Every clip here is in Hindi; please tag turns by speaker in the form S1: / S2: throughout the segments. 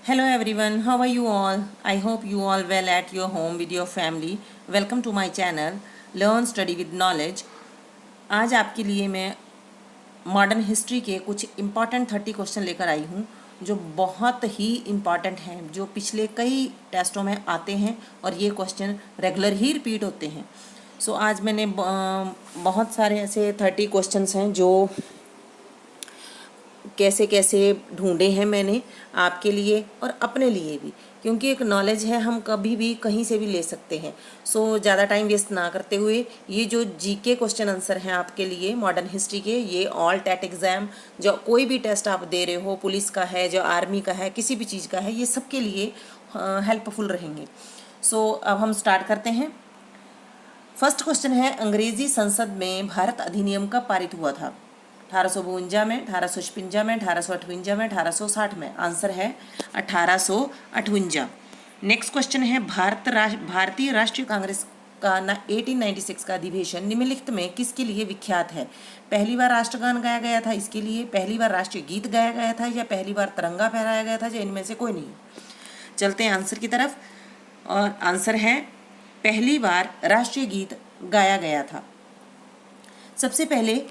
S1: Hello everyone, how are you all? I hope you all well at your home with your family. Welcome to my channel Learn Study with Knowledge. आज आपके लिए मैं मॉडर्न हिस्ट्री के कुछ इम्पॉर्टेंट 30 क्वेश्चन लेकर आई हूँ जो बहुत ही इम्पॉर्टेंट हैं, जो पिछले कई टेस्टों में आते हैं और ये क्वेश्चन रेगुलर ही रिपीट होते हैं। सो आज मैंने बहुत सारे ऐसे 30 क्वेश्चंस हैं जो कैसे कैसे ढूंढे हैं मैंने आपके लिए और अपने लिए भी, क्योंकि एक नॉलेज है, हम कभी भी कहीं से भी ले सकते हैं। सो ज़्यादा टाइम वेस्ट ना करते हुए ये जो जीके क्वेश्चन आंसर हैं आपके लिए मॉडर्न हिस्ट्री के, ये ऑल टेट एग्ज़ाम, जो कोई भी टेस्ट आप दे रहे हो, पुलिस का है, जो आर्मी का है, किसी भी चीज़ का है, ये सबके लिए हेल्पफुल रहेंगे। सो अब हम स्टार्ट करते हैं। फर्स्ट क्वेश्चन है, अंग्रेजी संसद में भारत अधिनियम कब पारित हुआ था? 1852 में, 1856 में, 1858 में, 1860 में। आंसर है 1858। नेक्स्ट क्वेश्चन है, भारतीय राष्ट्रीय कांग्रेस का 1896 का अधिवेशन निम्नलिखित में किसके लिए विख्यात है? पहली बार राष्ट्रगान गाया गया था इसके लिए, पहली बार राष्ट्रीय गीत गाया गया था, या पहली बार तिरंगा फहराया गया था, या इनमें से कोई नहीं। चलते हैं आंसर की तरफ, और आंसर है पहली बार राष्ट्रीय गीत गाया गया था। सबसे पहले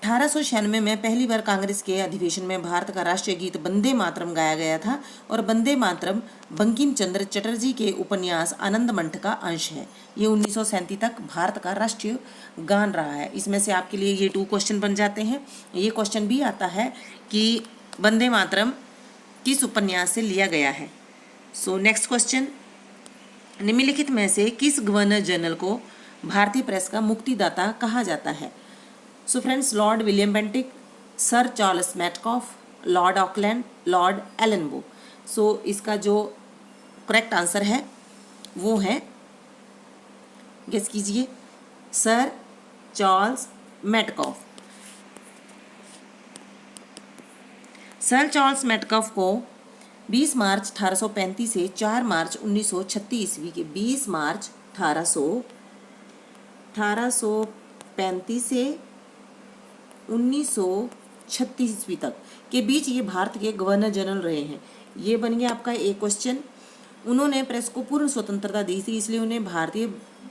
S1: 1896 में पहली बार कांग्रेस के अधिवेशन में भारत का राष्ट्रीय गीत वंदे मातरम गाया गया था, और वंदे मातरम बंकिम चंद्र चटर्जी के उपन्यास आनंद मंठ का अंश है। ये 1937 तक भारत का राष्ट्रीय गान रहा है। इसमें से आपके लिए ये 2 क्वेश्चन बन जाते हैं। ये क्वेश्चन भी आता है कि वंदे मातरम किस उपन्यास से लिया गया है। सो नेक्स्ट क्वेश्चन, निम्नलिखित में से किस गवर्नर जनरल को भारतीय प्रेस का मुक्तिदाता कहा जाता है? So friends, Lord William Bentinck, Sir Charles Metcalfe, Lord Auckland, Lord Ellenborough. So इसका जो करेक्ट आंसर है वो है, गेस कीजिए, Sir Charles Metcalfe. Sir Charles Metcalfe को 20 मार्च 1835 से 4 मार्च 1936 ईस्वी के 20 मार्च 1835 से 1936 ईस्वी तक के बीच ये भारत के गवर्नर जनरल रहे हैं। ये बन गया आपका एक क्वेश्चन। उन्होंने प्रेस को पूर्ण स्वतंत्रता दी थी, इसलिए उन्हें भारतीय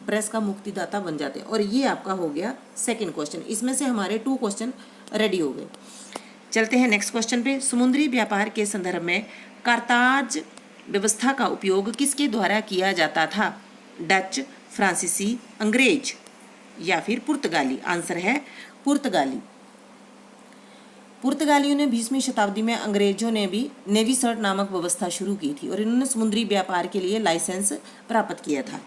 S1: प्रेस का मुक्तिदाता बन जाते हैं। और ये आपका हो गया सेकंड क्वेश्चन। इसमें से हमारे 2 क्वेश्चन रेडी हो गए। चलते हैं नेक्स्ट क्वेश्चन पे। समुद्री व्यापार के संदर्भ में कारताज व्यवस्था का उपयोग किसके द्वारा किया जाता था? डच, फ्रांसीसी, अंग्रेज या फिर पुर्तगाली? आंसर है पुर्तगाली। पुर्तगालियों ने 20वीं शताब्दी में अंग्रेजों ने भी नेवी सर्ट नामक व्यवस्था शुरू की थी, और इन्होंने समुद्री व्यापार के लिए लाइसेंस प्राप्त किया था।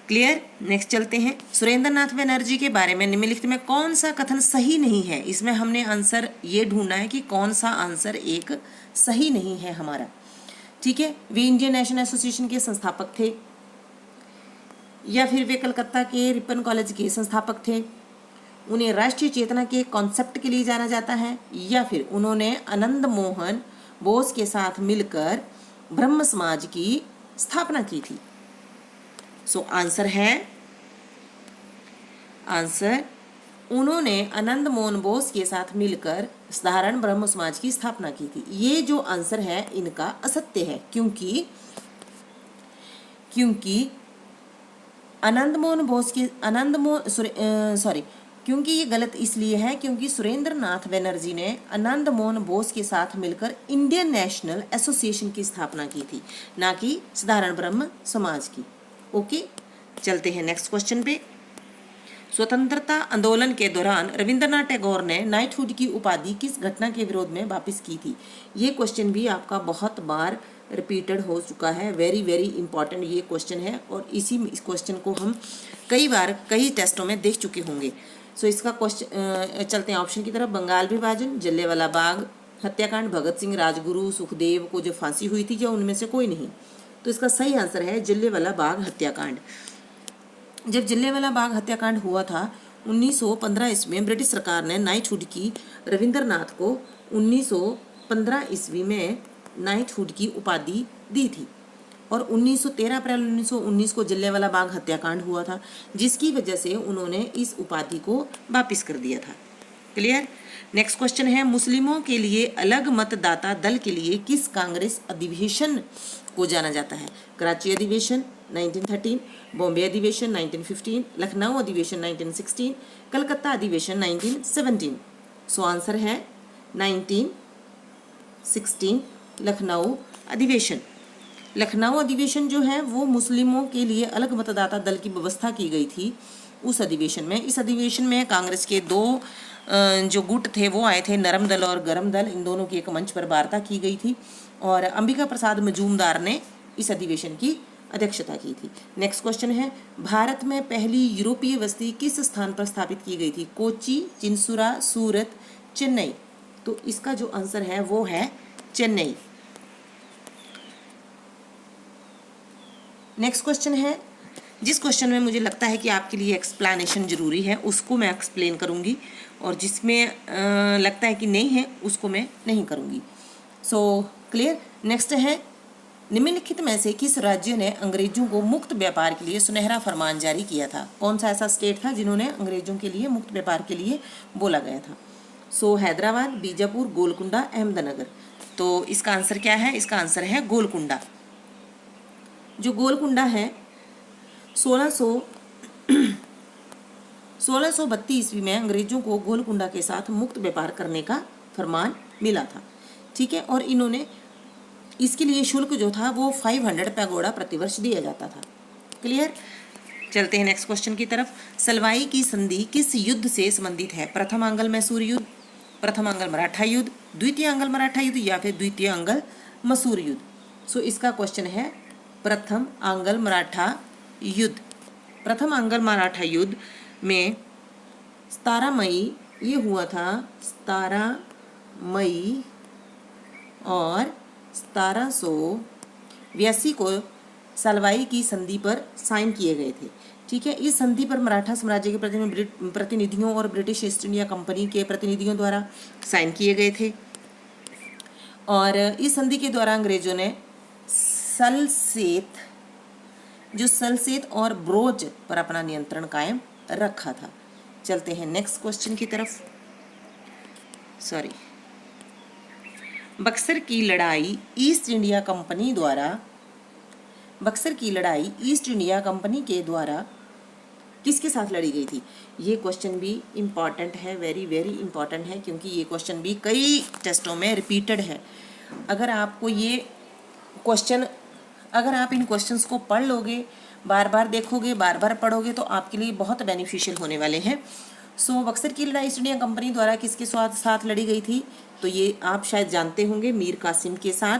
S1: क्लियर? नेक्स्ट चलते हैं। सुरेंद्र नाथ बनर्जी के बारे में निम्नलिखित में कौन सा कथन सही नहीं है? इसमें हमने आंसर ये ढूंढना है कि कौन सा आंसर एक सही नहीं है हमारा। ठीक है, वे इंडियन नेशनल एसोसिएशन के संस्थापक थे, या फिर वे कलकत्ता के रिपन कॉलेज के संस्थापक थे, उन्हें राष्ट्रीय चेतना के कॉन्सेप्ट के लिए जाना जाता है, या फिर उन्होंने आनंद मोहन बोस के साथ मिलकर ब्रह्म समाज की स्थापना की थी। सो आंसर है, आंसर उन्होंने आनंद मोहन बोस के साथ मिलकर साधारण ब्रह्म समाज की स्थापना की थी। ये जो आंसर है इनका असत्य है, क्योंकि क्योंकि ये गलत इसलिए है क्योंकि सुरेंद्र नाथ बनर्जी ने आनंद मोहन बोस के साथ मिलकर इंडियन नेशनल एसोसिएशन की स्थापना की थी, ना कि साधारण ब्रह्म समाज की। ओके, चलते हैं नेक्स्ट क्वेश्चन पे। स्वतंत्रता आंदोलन के दौरान रविंद्रनाथ टैगोर ने नाइटहुड की उपाधि किस घटना के विरोध में वापस की थी? ये क्वेश्चन भी आपका बहुत बार रिपीटेड हो चुका है। वेरी वेरी इंपॉर्टेंट ये क्वेश्चन है, और इसी क्वेश्चन को हम कई बार कई टेस्टों में देख चुके होंगे। सो इसका क्वेश्चन, चलते हैं ऑप्शन की तरफ। बंगाल विभाजन, जलियांवाला बाग हत्याकांड, भगत सिंह, राजगुरु, सुखदेव को जो फांसी हुई थी, या उनमें से कोई नहीं? तो इसका सही आंसर है जलियांवाला बाग हत्याकांड। जब जलियांवाला बाग हत्याकांड हुआ था 1915 ईस्वी में, ब्रिटिश सरकार ने नाइटहुड की रविंद्रनाथ को 1915 ईस्वी में नाइटहुड की उपाधि दी थी, और 13 अप्रैल 1919 को जलियांवाला बाग हत्याकांड हुआ था, जिसकी वजह से उन्होंने इस उपाधि को वापस कर दिया था। क्लियर। नेक्स्ट क्वेश्चन है, मुस्लिमों के लिए अलग मतदाता दल के लिए किस कांग्रेस अधिवेशन को जाना जाता है? कराची अधिवेशन 1913, बॉम्बे अधिवेशन 1915, लखनऊ अधिवेशन 1916, कलकत्ता अधिवेशन 1917। सो आंसर है 1916 लखनऊ अधिवेशन। लखनऊ अधिवेशन जो है वो मुस्लिमों के लिए अलग मतदाता दल की व्यवस्था की गई थी उस अधिवेशन में। इस अधिवेशन में कांग्रेस के दो जो गुट थे वो आए थे, नरम दल और गरम दल, इन दोनों की एक मंच पर वार्ता की गई थी और अंबिका प्रसाद मजूमदार ने इस अधिवेशन की अध्यक्षता की थी। नेक्स्ट क्वेश्चन है, भारत में पहली यूरोपीय बस्ती किस स्थान पर स्थापित की गई थी? कोची, चिंसुरा, सूरत, चेन्नई। तो इसका जो आंसर है वो है चेन्नई। नेक्स्ट क्वेश्चन है, जिस क्वेश्चन में मुझे लगता है कि आपके लिए एक्सप्लेनेशन जरूरी है उसको मैं एक्सप्लेन करूंगी और जिसमें लगता है कि नहीं है उसको मैं नहीं करूंगी। So clear. नेक्स्ट है, निम्नलिखित में से किस राज्य ने अंग्रेजों को मुक्त व्यापार के लिए सुनहरा फरमान जारी किया था? कौन सा ऐसा स्टेट था जिन्होंने अंग्रेजों के लिए मुक्त व्यापार के लिए बोला गया था? सो हैदराबाद, बीजापुर, गोलकुंडा, अहमदनगर। तो इसका आंसर क्या है? इसका आंसर है गोलकुंडा। जो गोलकुंडा है 1632 ईस्वी में अंग्रेजों को गोलकुंडा के साथ मुक्त व्यापार करने का फरमान मिला था। ठीक है, और इन्होंने इसके लिए शुल्क जो था वो 500 पैगोडा प्रतिवर्ष दिया जाता था। क्लियर। चलते हैं नेक्स्ट क्वेश्चन की तरफ। सलवाई की संधि किस युद्ध से संबंधित है? प्रथम आंग्ल मैसूर युद्ध, प्रथम आंग्ल मराठा युद्ध, द्वितीय आंग्ल मराठा युद्ध या फिर द्वितीय आंग्ल मसूर युद्ध। सो इसका क्वेश्चन है प्रथम आंग्ल मराठा युद्ध। प्रथम आंग्ल मराठा युद्ध में 17 मई ये हुआ था, 17 मई और 1782 को सलवाई की संधि पर साइन किए गए थे। ठीक है, इस संधि पर मराठा साम्राज्य के प्रतिनिधियों और ब्रिटिश ईस्ट इंडिया कंपनी के प्रतिनिधियों द्वारा साइन किए गए थे और इस संधि के द्वारा अंग्रेजों ने सलसेत और ब्रोच पर अपना नियंत्रण कायम रखा था। चलते हैं नेक्स्ट क्वेश्चन की तरफ। बक्सर की लड़ाई ईस्ट इंडिया कंपनी के द्वारा किसके साथ लड़ी गई थी? ये क्वेश्चन भी इम्पॉर्टेंट है, वेरी वेरी इम्पॉर्टेंट है, क्योंकि ये क्वेश्चन भी कई टेस्टों में रिपीटेड है। अगर आप इन क्वेश्चंस को पढ़ लोगे, बार बार देखोगे, बार बार पढ़ोगे तो आपके लिए बहुत बेनिफिशियल होने वाले हैं। सो बक्सर की लड़ाई ईस्ट इंडिया कंपनी द्वारा किसके साथ लड़ी गई थी? तो ये आप शायद जानते होंगे, मीर कासिम के साथ।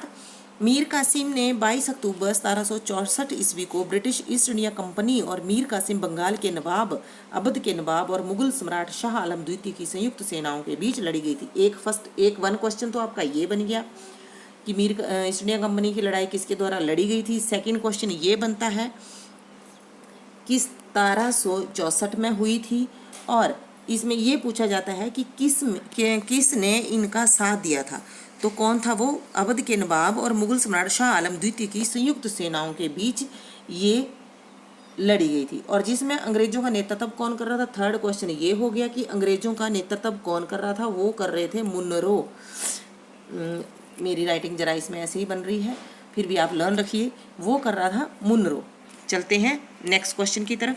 S1: मीर कासिम ने 22 अक्टूबर 1764 ईस्वी को ब्रिटिश ईस्ट इंडिया कंपनी और मीर कासिम बंगाल के नवाब, अवध के नवाब और मुगल सम्राट शाह आलम द्वितीय की संयुक्त सेनाओं के बीच लड़ी गई थी। वन क्वेश्चन तो आपका ये बन गया कि ईस्ट इंडिया कंपनी की लड़ाई किसके द्वारा लड़ी गई थी। सेकंड क्वेश्चन ये बनता है कि 1764 में हुई थी और इसमें ये पूछा जाता है कि किसने इनका साथ दिया था। तो कौन था वो? अवध के नवाब और मुगल सम्राट शाह आलम द्वितीय की संयुक्त सेनाओं के बीच ये लड़ी गई थी और जिसमें अंग्रेजों का नेतृत्व कौन कर रहा था? थर्ड क्वेश्चन ये हो गया कि अंग्रेजों का नेतृत्व कौन कर रहा था? वो कर रहे थे मुनरो। मेरी राइटिंग जरा इसमें ऐसे ही बन रही है, फिर भी आप लर्न रखिए, वो कर रहा था मुनरो। चलते हैं नेक्स्ट क्वेश्चन की तरफ।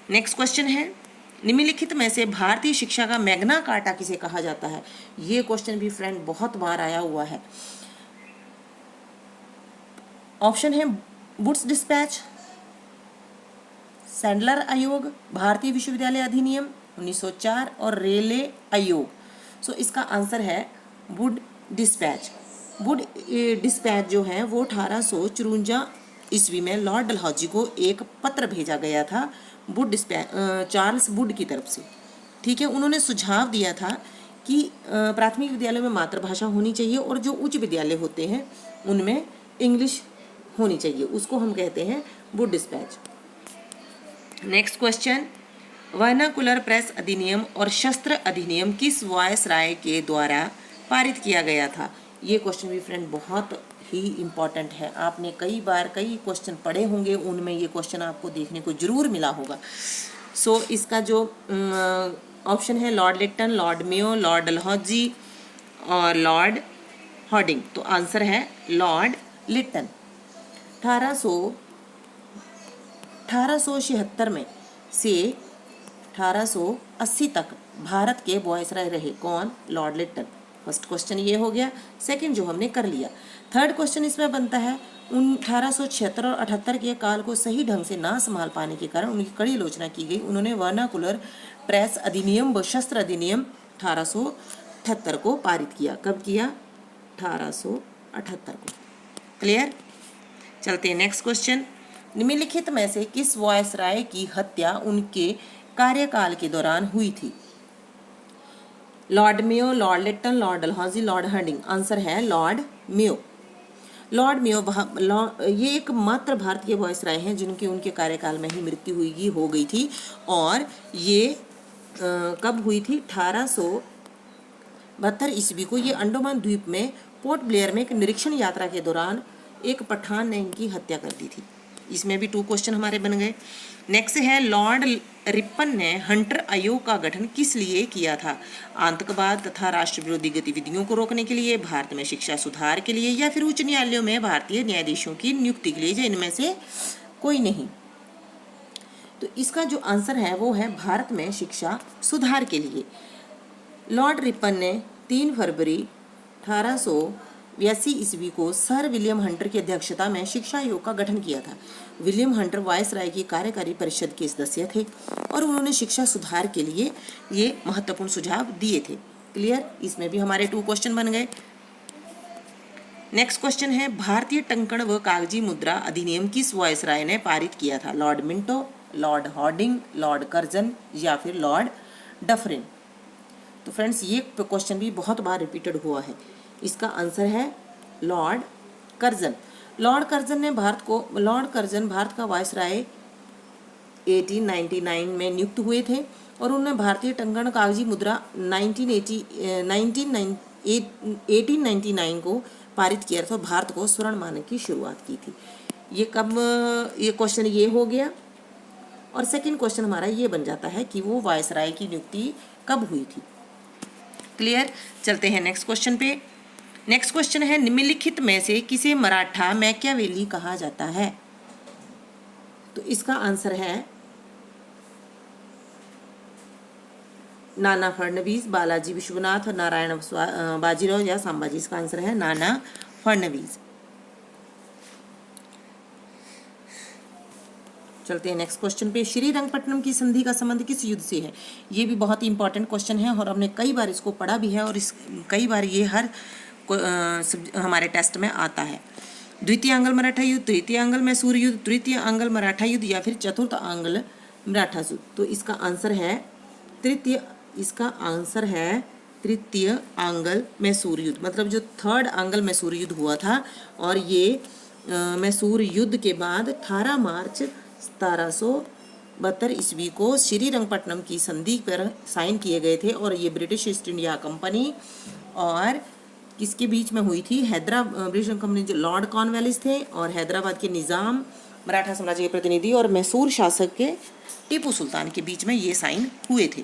S1: नेक्स्ट क्वेश्चन है, निम्नलिखित में से भारतीय शिक्षा का मैग्ना कार्टा किसे कहा जाता है? ये क्वेश्चन भी फ्रेंड बहुत बार आया हुआ है। ऑप्शन है वुड्स डिस्पैच, सैंडलर आयोग, भारतीय विश्वविद्यालय अधिनियम 1904 और रेले आयोग। सो इसका आंसर है वुड डिस्पैच। वुड डिस्पैच जो है वो 1854 ईस्वी में लॉर्ड डलहौजी को एक पत्र भेजा गया था चार्ल्स वुड की तरफ से। ठीक है, उन्होंने सुझाव दिया था कि प्राथमिक विद्यालय में मातृभाषा होनी चाहिए और जो उच्च विद्यालय होते हैं उनमें इंग्लिश होनी चाहिए, उसको हम कहते हैं Wood dispatch. Next question, vernacular press अधिनियम और शस्त्र अधिनियम किस वायसराय के द्वारा पारित किया गया था? ये क्वेश्चन भी फ्रेंड बहुत ही इम्पॉर्टेंट है। आपने कई क्वेश्चन पढ़े होंगे, उनमें ये क्वेश्चन आपको देखने को जरूर मिला होगा। सो इसका जो ऑप्शन है Lord Lytton, Lord Mayo, Lord Dalhousie और लॉर्ड हॉर्डिंग। तो आंसर है लॉर्ड लिटन। 1876 में से 1880 तक भारत के वायसराय रहे कौन? लॉर्ड लिटन। फर्स्ट क्वेश्चन ये हो गया। सेकंड जो हमने कर लिया। थर्ड क्वेश्चन इसमें बनता है 1876 और 78 के काल को सही ढंग से ना संभाल पाने के कारण उनकी कड़ी आलोचना की गई। उन्होंने वर्नाकुलर प्रेस अधिनियम व शस्त्र अधिनियम 1878 को पारित किया। कब किया? 1878 को। क्लियर? चलते हैं नेक्स्ट क्वेश्चन। निम्नलिखित में से किस वायसराय की हत्या उनके कार्यकाल के दौरान हुई थी? Lord Mayo, Lord Lytton, Lord Dalhousie, Lord Hardinge. Answer है लॉर्ड मेयो। लॉर्ड मेयो ये एक मात्र भारतीय वायसराय हैं जिनकी उनके कार्यकाल में ही मृत्यु हो गई थी। और ये कब हुई थी? 1872 ईस्वी को। ये अंडमान द्वीप में पोर्ट ब्लेयर में एक निरीक्षण यात्रा के दौरान एक पठान ने इनकी हत्या कर दी थी। इसमें भी 2 क्वेश्चन हमारे बन गए। नेक्स्ट है लॉर्ड रिपन ने हंटर आयोग का गठन किस लिए किया था? आतंकवाद तथा राष्ट्र विरोधी गतिविधियों को रोकने के लिए, भारत में शिक्षा सुधार के लिए, या फिर उच्च न्यायालयों में भारतीय न्यायाधीशों की नियुक्ति के लिए, या इनमें से कोई नहीं? तो इसका जो आंसर है वो है भारत में शिक्षा सुधार के लिए। लॉर्ड रिपन ने 3 फरवरी 1882 ईस्वी को सर विलियम हंटर की अध्यक्षता में शिक्षा आयोग का गठन किया था। विलियम हंटर वायसराय की कार्यकारी परिषद के सदस्य थे और उन्होंने शिक्षा सुधार के लिए ये महत्वपूर्ण सुझाव दिए थे। क्लियर? इसमें भी हमारे 2 क्वेश्चन बन गए। नेक्स्ट क्वेश्चन है भारतीय टंकण व कागजी मुद्रा अधिनियम किस वायसराय ने पारित किया था? Lord Minto, Lord Harding, Lord Curzon, या फिर लॉर्ड डफरिन। तो फ्रेंड्स ये क्वेश्चन भी बहुत बार रिपीटेड हुआ है। इसका आंसर है Lord Curzon. Lord Curzon Bharat का वायसराय 1899 में नियुक्त हुए थे और उन्होंने भारतीय टंकण कागजी मुद्रा 1899 को पारित किया था। भारत को स्वर्ण मानक की शुरुआत की थी। ये क्वेश्चन ये हो गया। और सेकंड क्वेश्चन हमारा ये बन जाता है कि वो वायसराय की नियुक्ति कब हुई थी। क्लियर? चलते हैं नेक्स्ट क्वेश्चन पे। नेक्स्ट क्वेश्चन है निम्नलिखित में से किसे मराठा मैकियावेली कहा जाता है? तो इसका आंसर है नाना फडणवीस, बालाजी विश्वनाथ, नारायण बाजीराव या संभाजी। इसका आंसर है नाना फडणवीस। चलते हैं नेक्स्ट क्वेश्चन पे। श्रीरंगपट्टनम की संधि का संबंध किस युद्ध से है? ये भी बहुत ही इंपॉर्टेंट क्वेश्चन है और हमने कई बार इसको पढ़ा भी है और कई बार ये हर हमारे टेस्ट में आता है। द्वितीय आंग्ल मराठा युद्ध, तृतीय आंग्ल मैसूर युद्ध, तृतीय आंग्ल मराठा युद्ध, या फिर चतुर्थ आंग्ल मराठा युद्ध। तो इसका आंसर है तृतीय आंग्ल मैसूर युद्ध। मतलब जो थर्ड आंग्ल मैसूर युद्ध हुआ था और ये मैसूर युद्ध के बाद 18 मार्च 1772 ईस्वी को श्रीरंगपट्टनम की संधि पर साइन किए गए थे और ये ब्रिटिश ईस्ट इंडिया कंपनी और किसके बीच में हुई थी? ब्रिटिश कंपनी जो लॉर्ड कॉर्नवालिस थे और हैदराबाद के निज़ाम, मराठा साम्राज्य के प्रतिनिधि और मैसूर शासक के टीपू सुल्तान के बीच में ये साइन हुए थे।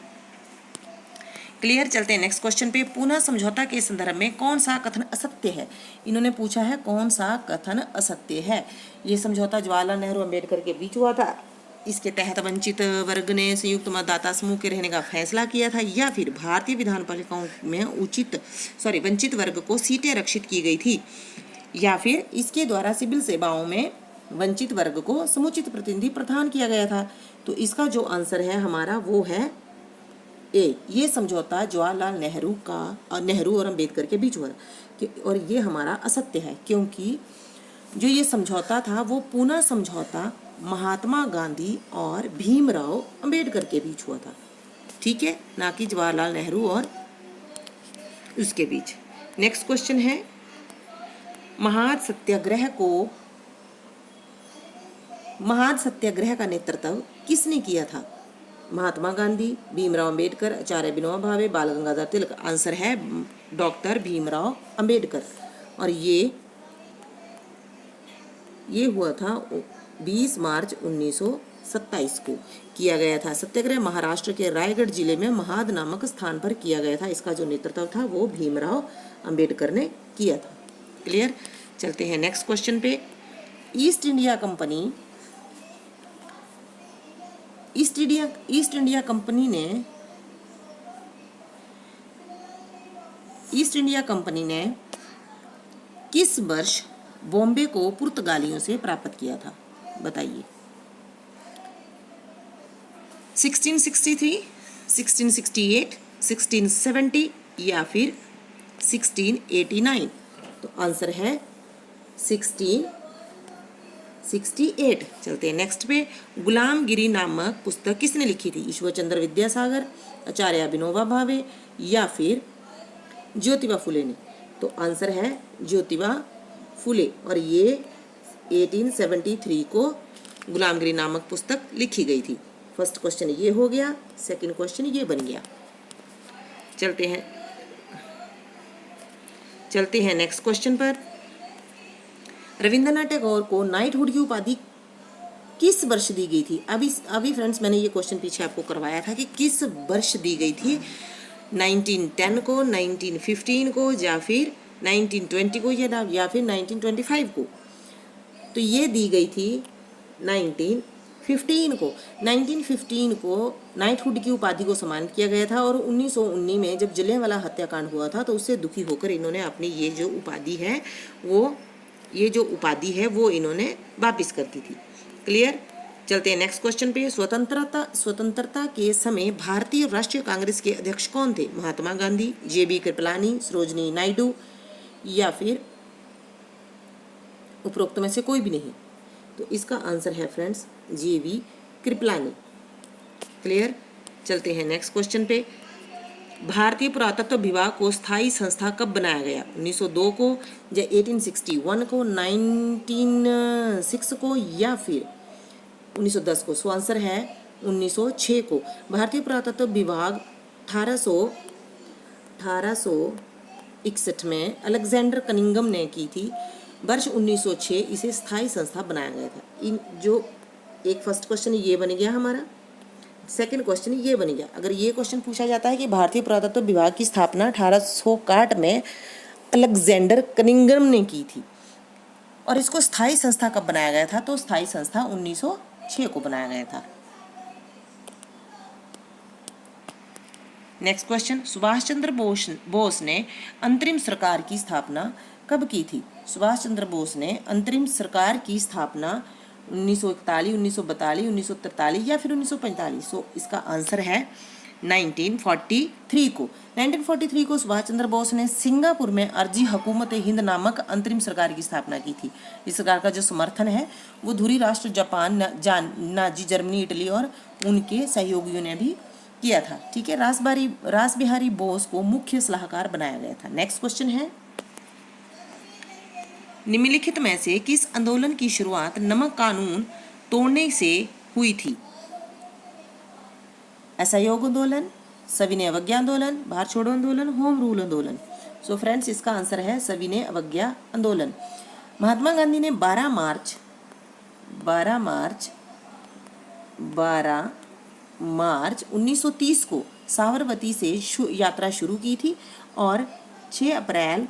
S1: क्लियर? चलते हैं नेक्स्ट क्वेश्चन पे। पुनः समझौता के संदर्भ में कौन सा कथन असत्य है? इन्होंने पूछा है कौन सा कथन असत्य है। ये समझौता जवाहरलाल नेहरू अम्बेडकर के बीच हुआ था। इसके तहत वंचित वर्ग ने संयुक्त मतदाता समूह के रहने का फैसला किया था, या फिर भारतीय विधान पालिकाओं में वंचित वर्ग को सीटें रक्षित की गई थी, या फिर इसके द्वारा सिविल सेवाओं में वंचित वर्ग को समुचित प्रतिनिधि प्रदान किया गया था। तो इसका जो आंसर है हमारा वो है ए। ये समझौता जवाहरलाल नेहरू और अम्बेडकर के बीच हुआ और ये हमारा असत्य है, क्योंकि जो ये समझौता था वो पूना समझौता महात्मा गांधी और भीमराव अंबेडकर के बीच हुआ था। ठीक है, ना कि जवाहरलाल नेहरू और उसके बीच। नेक्स्ट क्वेश्चन है महान सत्याग्रह का नेतृत्व किसने किया था? महात्मा गांधी, भीमराव अंबेडकर, आचार्य विनोबा भावे, बाल गंगाधर तिलक। आंसर है डॉक्टर भीमराव अंबेडकर। और ये हुआ था 20 मार्च 1900 27 को किया गया था। सत्याग्रह महाराष्ट्र के रायगढ़ जिले में महाद नामक स्थान पर किया गया था। इसका जो नेतृत्व था वो भीमराव अंबेडकर ने किया था। क्लियर। चलते हैं नेक्स्ट क्वेश्चन पे। ईस्ट इंडिया कंपनी ने किस वर्ष बॉम्बे को पुर्तगालियों से प्राप्त किया था? बताइए। 1663, 1668, 1670 या फिर 1689? तो आंसर है 1668। चलते हैं नेक्स्ट पे। गुलामगिरी नामक पुस्तक किसने लिखी थी? ईश्वर चंद्र विद्यासागर, आचार्य विनोबा भावे या फिर ज्योतिबा फुले ने? तो आंसर है ज्योतिबा फुले, और ये 1873 को गुलामगिरी नामक पुस्तक लिखी गई थी। फर्स्ट क्वेश्चन ये हो गया, सेकंड क्वेश्चन ये बन गया। चलते हैं नेक्स्ट क्वेश्चन पर। रविंद्रनाथ टैगोर को नाइटहुड की उपाधि किस वर्ष दी गई थी? अभी फ्रेंड्स मैंने ये क्वेश्चन पीछे आपको करवाया था कि किस वर्ष दी गई थी। 1910 को, 1915 को, या फिर 1920 को, या फिर 1925 को? तो ये दी गई थी 1915 को। 1915 को नाइटहुड की उपाधि को सम्मानित किया गया था, और 1919 में जब जलियांवाला हत्याकांड हुआ था तो उससे दुखी होकर इन्होंने अपनी ये जो उपाधि है वो इन्होंने वापिस कर दी थी। क्लियर। चलते हैं नेक्स्ट क्वेश्चन पे। स्वतंत्रता के समय भारतीय राष्ट्रीय कांग्रेस के अध्यक्ष कौन थे? महात्मा गांधी, JB कृपलानी, सरोजिनी नायडू या फिर उपरोक्त में से कोई भी नहीं? तो इसका आंसर है फ्रेंड्स JB कृपलानी। क्लियर। चलते हैं नेक्स्ट क्वेश्चन पे। भारतीय पुरातत्व विभाग को स्थायी संस्था कब बनाया गया? 1902 को, या 1861 को, 1906 को, या फिर 1910 को? सो आंसर है 1906 को। भारतीय पुरातत्व विभाग 1861 में अलेक्जेंडर कनिंघम ने की थी। वर्ष 1906 इसे स्थायी संस्था बनाया गया था। जो एक फर्स्ट क्वेश्चन ये बन गया हमारा, सेकंड क्वेश्चन ये बन गया। अगर ये क्वेश्चन पूछा जाता है कि भारतीय पुरातत्व विभाग की स्थापना 1861 में अलेक्जेंडर कनिंघम ने की थी और इसको स्थायी संस्था कब बनाया गया था? तो स्थायी संस्था 1906 को बनाया गया था। Next question. सुभाष चंद्र बोस ने अंतरिम सरकार की स्थापना कब की थी? सुभाष चंद्र बोस ने अंतरिम सरकार की स्थापना 1941, 1942, 1943 या फिर 1945? सो इसका आंसर है 1943 को। 1943 को सुभाष चंद्र बोस ने सिंगापुर में अर्जी हुकूमत हिंद नामक अंतरिम सरकार की स्थापना की थी। इस सरकार का जो समर्थन है वो धुरी राष्ट्र जापान, नाजी जर्मनी, इटली और उनके सहयोगियों ने भी किया था। ठीक है। रास बिहारी बोस को मुख्य सलाहकार बनाया गया था। नेक्स्ट क्वेश्चन है, निम्नलिखित में से किस आंदोलन की शुरुआत नमक कानून तोड़ने से हुई थी? असहयोग आंदोलन, सविनय अवज्ञा आंदोलन, भारत छोड़ो आंदोलन, होम रूल आंदोलन? सो फ्रेंड्स इसका आंसर है सविनय अवज्ञा आंदोलन। महात्मा गांधी ने 12 मार्च 1930 को साबरमती से यात्रा शुरू की थी और 6 अप्रैल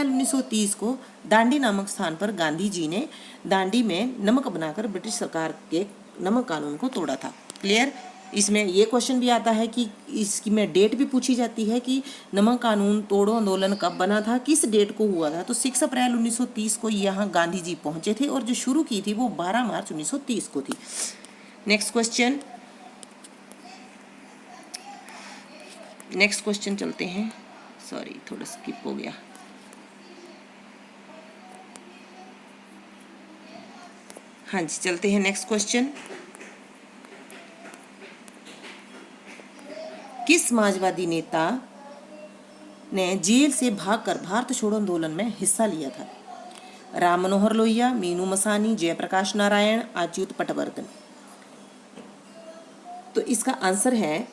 S1: 1930 को दांडी नामक स्थान पर गांधी जी ने दांडी में नमक बनाकर ब्रिटिश सरकार के नमक कानून को तोड़ा था। क्लियर। इसमें ये क्वेश्चन भी आता है कि इसकी में डेट भी पूछी जाती है कि नमक कानून तोड़ो आंदोलन कब बना था, किस डेट को हुआ था? तो 6 अप्रैल 1930 को यहाँ गांधी जी पहुंचे थे और जो शुरू की थी वो 12 मार्च 1930 को थी। नेक्स्ट क्वेश्चन चलते हैं। सॉरी थोड़ा स्किप हो गया। हाँ जी चलते हैं नेक्स्ट क्वेश्चन। किस समाजवादी नेता ने जेल से भागकर भारत छोड़ो आंदोलन में हिस्सा लिया था? राम मनोहर लोहिया, मीनू मसानी, जयप्रकाश नारायण, अच्युत पटवर्धन? तो इसका आंसर है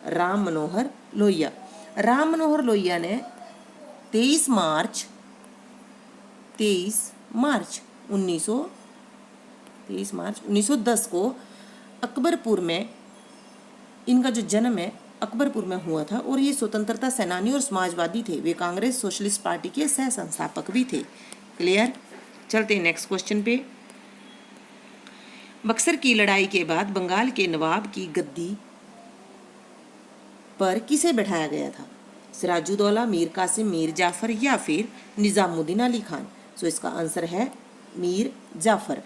S1: राम मनोहर लोहिया। राम मनोहर लोहिया ने 23 मार्च 23 मार्च 1910 को अकबरपुर में इनका जो जन्म है अकबरपुर में हुआ था और ये स्वतंत्रता सेनानी और समाजवादी थे। वे कांग्रेस सोशलिस्ट पार्टी के सह संस्थापक भी थे। क्लियर। चलते हैं नेक्स्ट क्वेश्चन पे। बक्सर की लड़ाई के बाद बंगाल के नवाब की गद्दी पर किसे बैठाया गया था? सिराजुद्दौला, मीर कासिम, मीर जाफर या फिर निजामुद्दीन अली खान? सो इसका आंसर है मीर जाफर।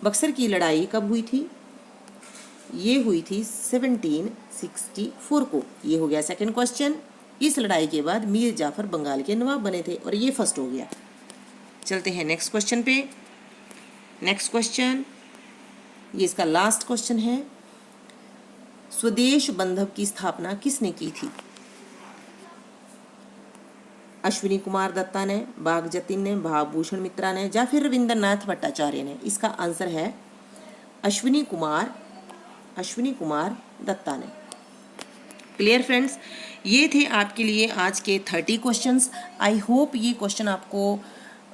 S1: बक्सर की लड़ाई कब हुई थी? ये हुई थी 1764 को। ये हो गया सेकंड क्वेश्चन। इस लड़ाई के बाद मीर जाफर बंगाल के नवाब बने थे और ये फर्स्ट हो गया। चलते हैं नेक्स्ट क्वेश्चन पे। नेक्स्ट क्वेश्चन, ये इसका लास्ट क्वेश्चन है। स्वदेश बंधव की स्थापना किसने की थी? अश्विनी कुमार दत्ता ने, बाघ जतिन ने, भावभूषण मित्रा ने या फिर रविंद्रनाथ भट्टाचार्य ने? इसका आंसर है अश्विनी कुमार दत्ता ने। क्लियर फ्रेंड्स, ये थे आपके लिए आज के 30 क्वेश्चंस। आई होप ये क्वेश्चन आपको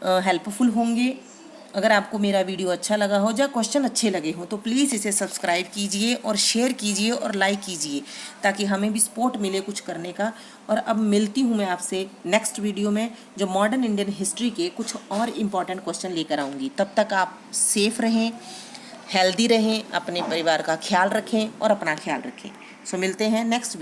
S1: हेल्पफुल होंगे। अगर आपको मेरा वीडियो अच्छा लगा हो या क्वेश्चन अच्छे लगे हो तो प्लीज़ इसे सब्सक्राइब कीजिए और शेयर कीजिए और लाइक कीजिए ताकि हमें भी सपोर्ट मिले कुछ करने का। और अब मिलती हूँ मैं आपसे नेक्स्ट वीडियो में, जो मॉडर्न इंडियन हिस्ट्री के कुछ और इम्पॉर्टेंट क्वेश्चन लेकर आऊँगी। तब तक आप सेफ रहें, हेल्दी रहें, अपने परिवार का ख्याल रखें और अपना ख्याल रखें। सो मिलते हैं नेक्स्ट